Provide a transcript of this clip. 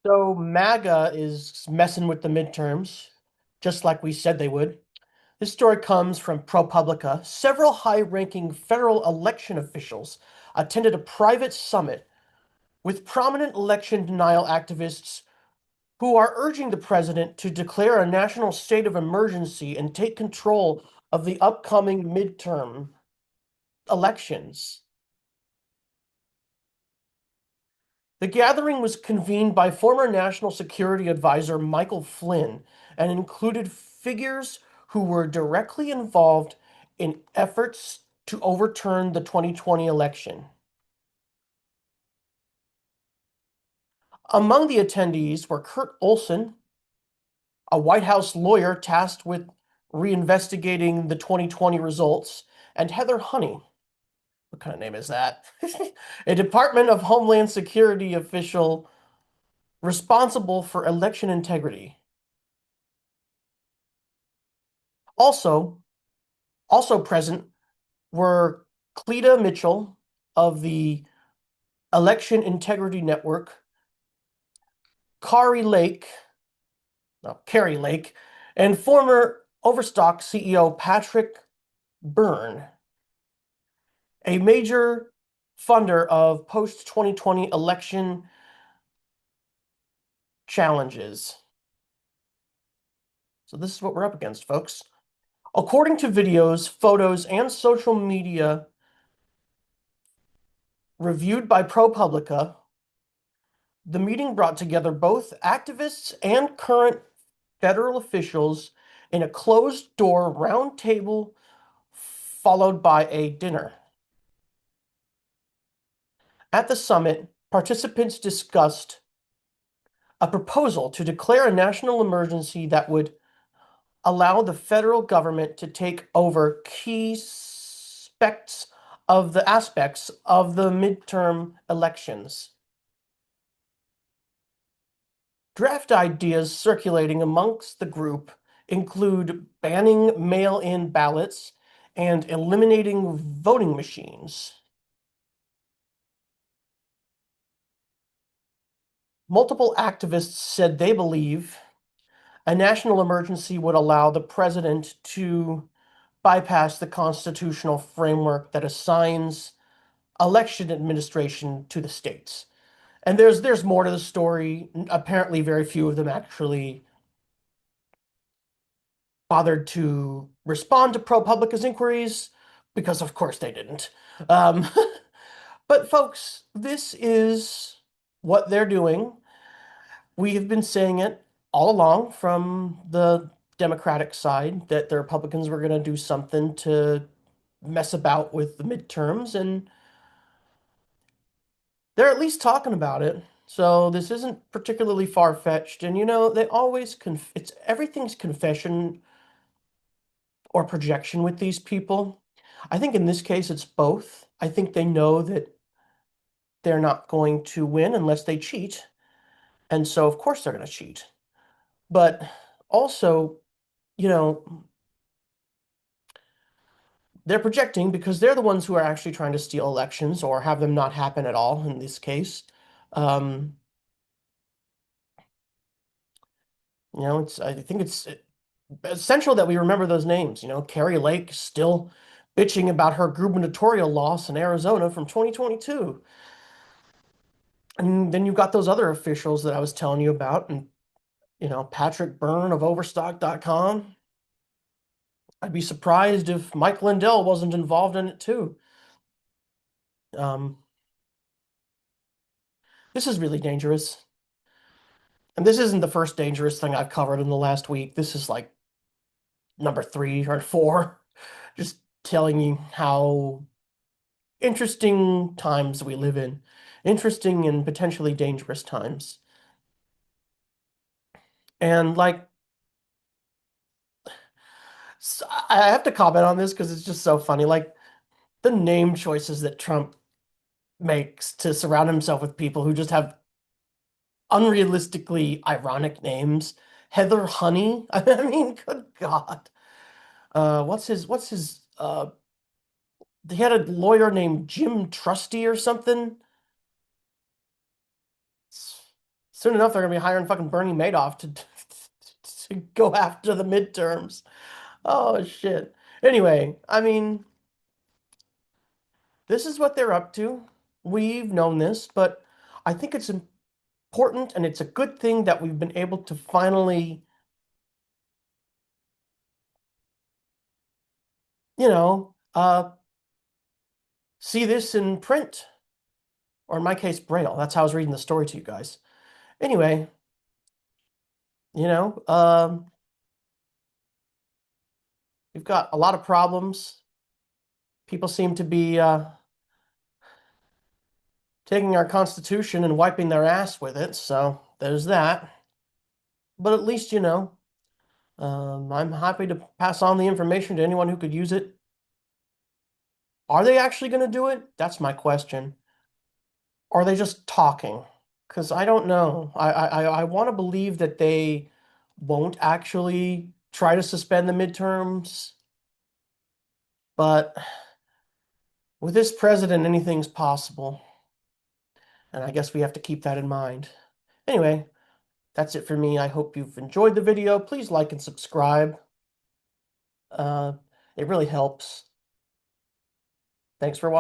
So MAGA is messing with the midterms, just like we said they would. This story comes from ProPublica. Several high-ranking federal election officials attended a private summit with prominent election denial activists who are urging the president to declare a national state of emergency and take control of the upcoming midterm elections. The gathering was convened by former National Security Advisor Michael Flynn and included figures who were directly involved in efforts to overturn the 2020 election. Among the attendees were Kurt Olson, a White House lawyer tasked with reinvestigating the 2020 results, and Heather Honey. What kind of name is that? A Department of Homeland Security official responsible for election integrity. Also, also present were Cleta Mitchell of the Election Integrity Network, Kari Lake, no, Carrie Lake, and former Overstock CEO Patrick Byrne, a major funder of post-2020 election challenges. So this is what we're up against, folks. According to videos, photos, and social media reviewed by ProPublica, the meeting brought together both activists and current federal officials in a closed-door round table followed by a dinner. At the summit, participants discussed a proposal to declare a national emergency that would allow the federal government to take over key aspects of the midterm elections. Draft ideas circulating amongst the group include banning mail-in ballots and eliminating voting machines. Multiple activists said they believe a national emergency would allow the president to bypass the constitutional framework that assigns election administration to the states. And there's more to the story. Apparently, very few of them actually bothered to respond to ProPublica's inquiries because, of course, they didn't. Um, but folks, this is what they're doing. We have been saying it all along from the Democratic side that the Republicans were going to do something to mess about with the midterms, and they're at least talking about it. So this isn't particularly far-fetched. And they always it's everything's confession or projection with these people. I think in this case it's both. I think they know that they're not going to win unless they cheat. And so of course they're going to cheat. But also, you know, they're projecting because they're the ones who are actually trying to steal elections or have them not happen at all in this case. Um, I think it's essential that we remember those names. Carrie Lake still bitching about her gubernatorial loss in Arizona from 2022. And then you've got those other officials that I was telling you about, and Patrick Byrne of Overstock.com. I'd be surprised if Mike Lindell wasn't involved in it too. Um, this is really dangerous. And this isn't the first dangerous thing I've covered in the last week. This is like number 3 or 4. Just telling you how interesting times we live in. Interesting and potentially dangerous times. And like, I have to comment on this because it's just so funny. Like, the name choices that Trump makes to surround himself with people who just have unrealistically ironic names. Heather Honey. I mean, good God. He had a lawyer named Jim Trusty or something. Soon enough, they're gonna be hiring fucking Bernie Madoff to go after the midterms. Oh shit. Anyway, I mean, this is what they're up to. We've known this, but I think it's important and it's a good thing that we've been able to finally, see this in print, or in my case, Braille. That's how I was reading the story to you guys. Anyway, you know, um, we've got a lot of problems. People seem to be taking our Constitution and wiping their ass with it, so there's that. But at least, I'm happy to pass on the information to anyone who could use it. Are they actually going to do it? That's my question. Or are they just talking? Because I don't know. I want to believe that they won't actually try to suspend the midterms, but with this president, anything's possible. And I guess we have to keep that in mind. Anyway, that's it for me. I hope you've enjoyed the video. Please like and subscribe. Uh, it really helps. Thanks for watching.